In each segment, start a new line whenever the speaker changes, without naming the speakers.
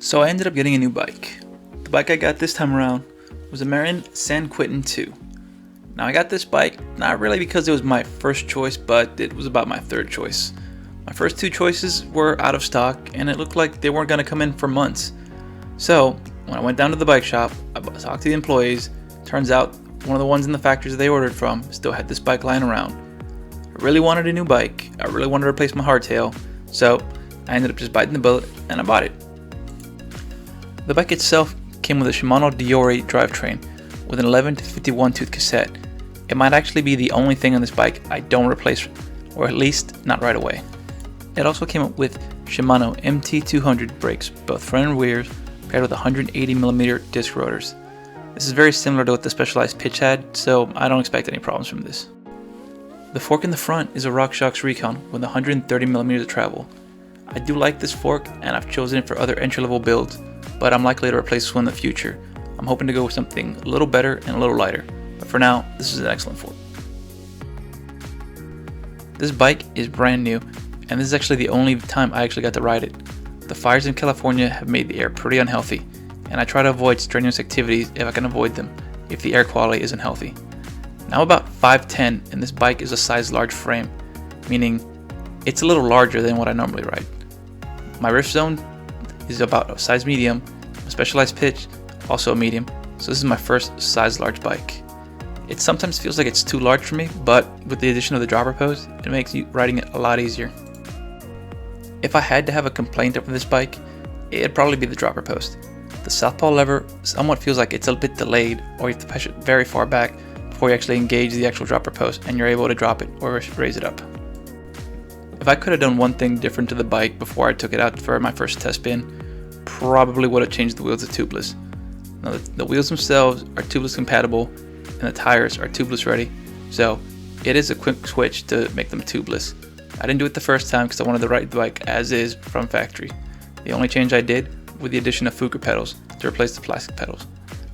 So I ended up getting a new bike. The bike I got this time around was a Marin San Quentin 2. Now I got this bike not really because it was my first choice, but it was about my third choice. My first two choices were out of stock and it looked like they weren't going to come in for months. So when I went down to the bike shop, I talked to the employees. Turns out one of the ones in the factories they ordered from still had this bike lying around. I really wanted a new bike. I really wanted to replace my hardtail. So I ended up just biting the bullet and I bought it. The bike itself came with a Shimano Diori drivetrain with an 11 to 51 tooth cassette. It might actually be the only thing on this bike I don't replace, or at least not right away. It also came up with Shimano MT200 brakes, both front and rear, paired with 180mm disc rotors. This is very similar to what the Specialized pitch had, so I don't expect any problems from this. The fork in the front is a RockShox Recon with 130mm of travel. I do like this fork and I've chosen it for other entry-level builds, but I'm likely to replace this one in the future. I'm hoping to go with something a little better and a little lighter, but for now, this is an excellent fork. This bike is brand new, and this is actually the only time I actually got to ride it. The fires in California have made the air pretty unhealthy, and I try to avoid strenuous activities if I can avoid them, if the air quality isn't healthy. Now I'm about 5'10", and this bike is a size large frame, meaning it's a little larger than what I normally ride. My rift zone is about a size medium, a Specialized pitch, also a medium, so this is my first size large bike. It sometimes feels like it's too large for me, but with the addition of the dropper post, it makes riding it a lot easier. If I had to have a complaint over this bike, it'd probably be the dropper post. The southpaw lever somewhat feels like it's a bit delayed, or you have to push it very far back before you actually engage the actual dropper post and you're able to drop it or raise it up. If I could have done one thing different to the bike before I took it out for my first test spin, probably would have changed the wheels to tubeless. Now the wheels themselves are tubeless compatible and the tires are tubeless ready, so it is a quick switch to make them tubeless. I didn't do it the first time because I wanted to ride the bike as is from factory. The only change I did with the addition of Fuker pedals to replace the plastic pedals.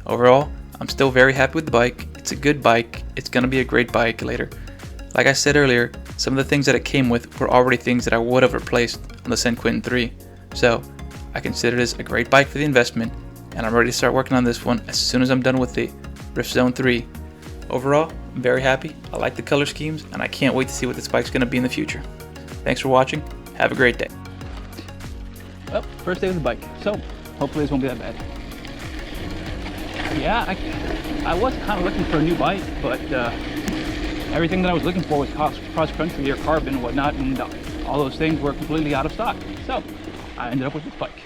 Overall, I'm still very happy with the bike. It's a good bike. It's going to be a great bike later. Like I said earlier, some of the things that it came with were already things that I would have replaced on the San Quentin 3. So I consider this a great bike for the investment, and I'm ready to start working on this one as soon as I'm done with the Rift Zone 3. Overall, I'm very happy. I like the color schemes, and I can't wait to see what this bike's going to be in the future. Thanks for watching. Have a great day.
Well, first day with the bike, so hopefully this won't be that bad. Yeah, I was kind of looking for a new bike, but everything that I was looking for was cross-country or carbon and whatnot, and all those things were completely out of stock. So I ended up with this bike.